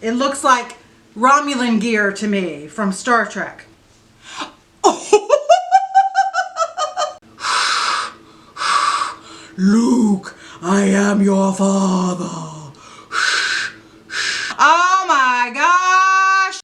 It looks like Romulan gear to me from Star Trek. Luke, I am your father. Oh my gosh!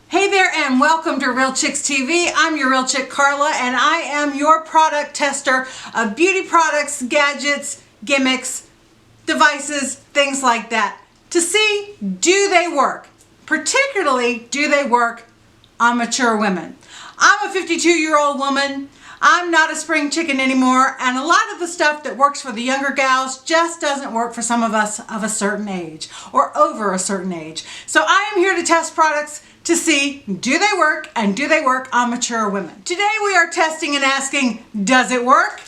Hey there and welcome to Real Chicks TV. I'm your Real Chick Carla and I am your product tester of beauty products, gadgets, gimmicks, devices, things like that to see, do they work? Particularly, do they work on mature women? I'm a 52-year-old woman. I'm not a spring chicken anymore, and a lot of the stuff that works for the younger gals just doesn't work for some of us of a certain age or over a certain age. So I am here to test products to see, do they work and do they work on mature women? Today we are testing and asking, does it work?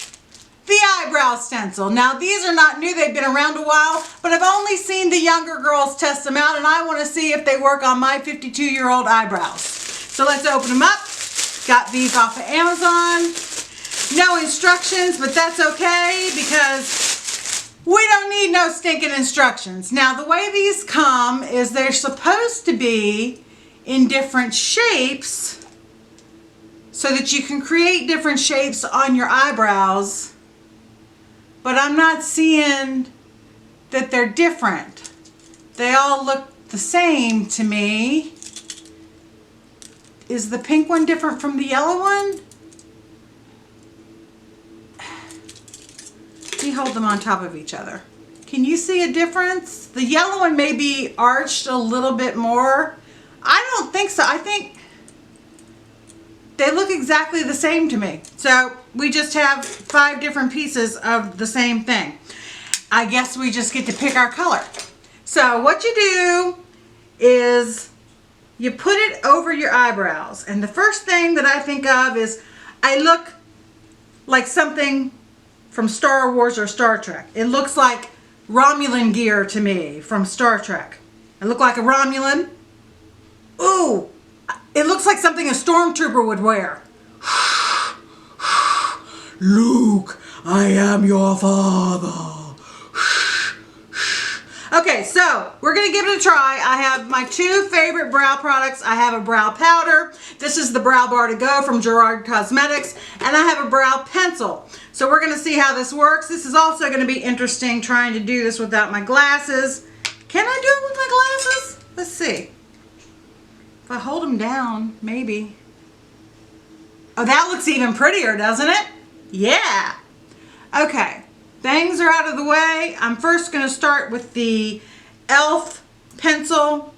The Eyebrow Stencil. Now these are not new, they've been around a while, but I've only seen the younger girls test them out and I want to see if they work on my 52-year-old eyebrows. So let's open them up. Got these off of Amazon. No instructions, but that's okay because we don't need no stinking instructions. Now the way these come is they're supposed to be in different shapes so that you can create different shapes on your eyebrows, but I'm not seeing that they're different. They all look the same to me. Is the pink one different from the yellow one? Let me hold them on top of each other. Can you see a difference? The yellow one may be arched a little bit more. I don't think so. I think they look exactly the same to me. So we just have 5 different pieces of the same thing. I guess we just get to pick our color. So what you do is you put it over your eyebrows. And the first thing that I think of is I look like something from Star Wars or Star Trek. It looks like Romulan gear to me from Star Trek. I look like a Romulan. Ooh, it looks like something a stormtrooper would wear. Luke, I am your father. Okay, so we're going to give it a try. I have my 2 favorite brow products. I have a brow powder. This is the Brow Bar to Go from Gerard Cosmetics. And I have a brow pencil. So we're going to see how this works. This is also going to be interesting trying to do this without my glasses. Can I do it with my glasses? Let's see. If I hold them down, maybe. Oh, that looks even prettier, doesn't it? Yeah. Okay. Things are out of the way. I'm first going to start with the e.l.f. pencil.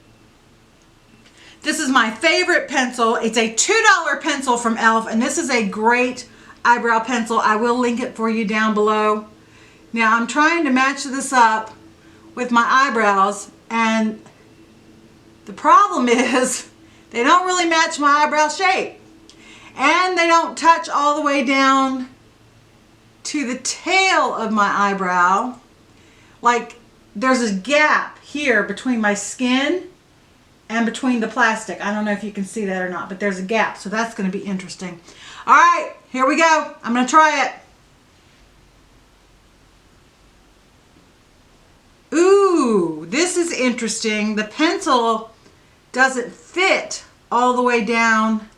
This is my favorite pencil. It's a $2 pencil from e.l.f. and this is a great eyebrow pencil. I will link it for you down below. Now I'm trying to match this up with my eyebrows and the problem is they don't really match my eyebrow shape and they don't touch all the way down to the tail of my eyebrow. Like there's a gap here between my skin and between the plastic. I don't know if you can see that or not, but there's a gap, so that's going to be interesting. All right, here we go. I'm going to try it. Ooh, this is interesting. The pencil doesn't fit all the way down.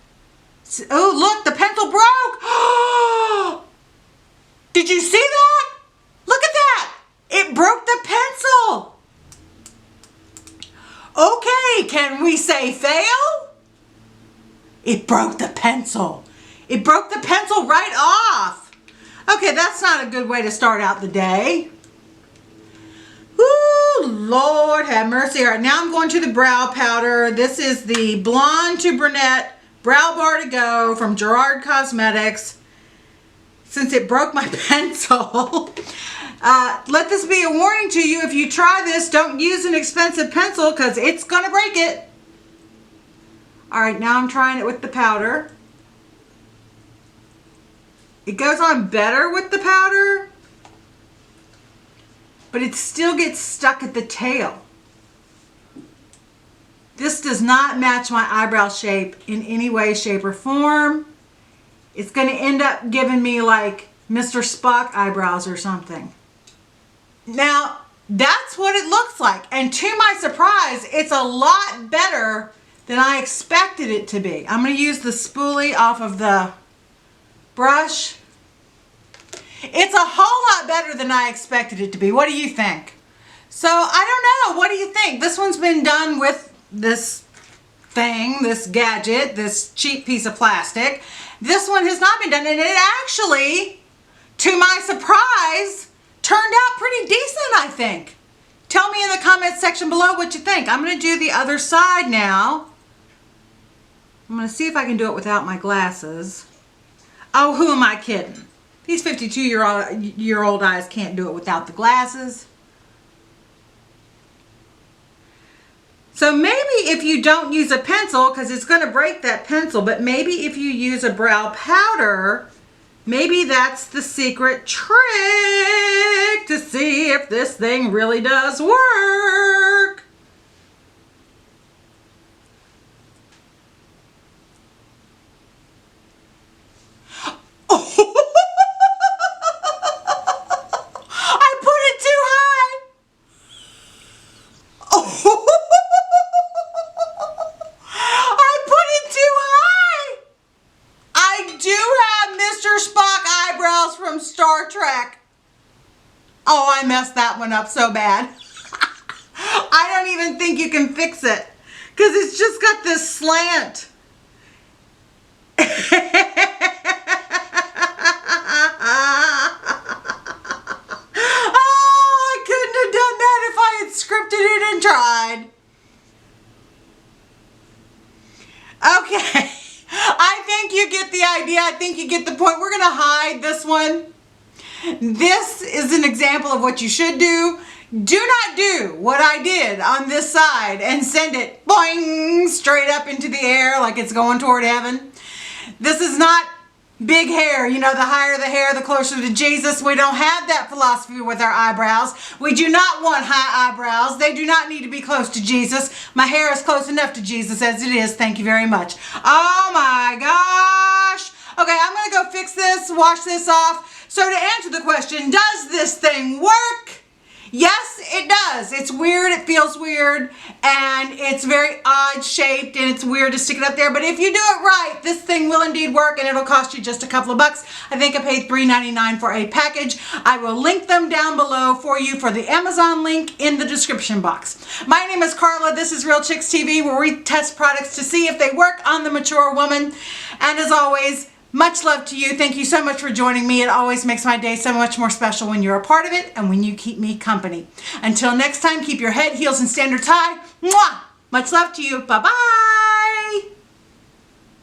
Oh, look, the pencil broke. Did you see that? Look at that. It broke the pencil. Okay, can we say fail? It broke the pencil. It broke the pencil right off. Okay, that's not a good way to start out the day. Ooh, Lord have mercy. All right, now I'm going to the brow powder. This is the Blonde to Brunette Brow Bar to Go from Gerard Cosmetics. Since it broke my pencil, let this be a warning to you. If you try this, don't use an expensive pencil because it's going to break it. All right, now I'm trying it with the powder. It goes on better with the powder, but it still gets stuck at the tail. This does not match my eyebrow shape in any way, shape, or form. It's going to end up giving me like Mr. Spock eyebrows or something. Now, that's what it looks like. And to my surprise, it's a lot better than I expected it to be. I'm going to use the spoolie off of the brush. It's a whole lot better than I expected it to be. What do you think? So, I don't know. What do you think? This one's been done with this thing, this gadget, this cheap piece of plastic. This one has not been done, and it actually, to my surprise, turned out pretty decent, I think. Tell me in the comments section below what you think. I'm going to do the other side now. I'm going to see if I can do it without my glasses. Oh, who am I kidding? These 52-year-old eyes can't do it without the glasses. So maybe if you don't use a pencil, because it's going to break that pencil, but maybe if you use a brow powder, maybe that's the secret trick to see if this thing really does work. I put it too high. I put it too high. I do have Mr. Spock eyebrows from Star Trek. Oh, I messed that one up so bad. I don't even think you can fix it because it's just got this slant. Oh, I couldn't have done that if I had scripted it and tried. Okay, I think you get the idea. I think you get the point. We're going to hide this one. This is an example of what you should do. Do not do what I did on this side and send it boing straight up into the air like it's going toward heaven. This is not big hair. You know, the higher the hair, the closer to Jesus. We don't have that philosophy with our eyebrows. We do not want high eyebrows. They do not need to be close to Jesus. My hair is close enough to Jesus as it is. Thank you very much. Oh my gosh. Okay, I'm going to go fix this, wash this off. So to answer the question, does this thing work? Yes, it does. It's weird, it feels weird, and it's very odd shaped, and it's weird to stick it up there. But if you do it right, this thing will indeed work, and it'll cost you just a couple of bucks. I think I paid $3.99 for a package. I will link them down below for you for the Amazon link in the description box. My name is Carla. This is Real Chicks TV, where we test products to see if they work on the mature woman. And as always, much love to you. Thank you so much for joining me. It always makes my day so much more special when you're a part of it and when you keep me company. Until next time, keep your head, heels, and standards high. Mwah! Much love to you. Bye-bye.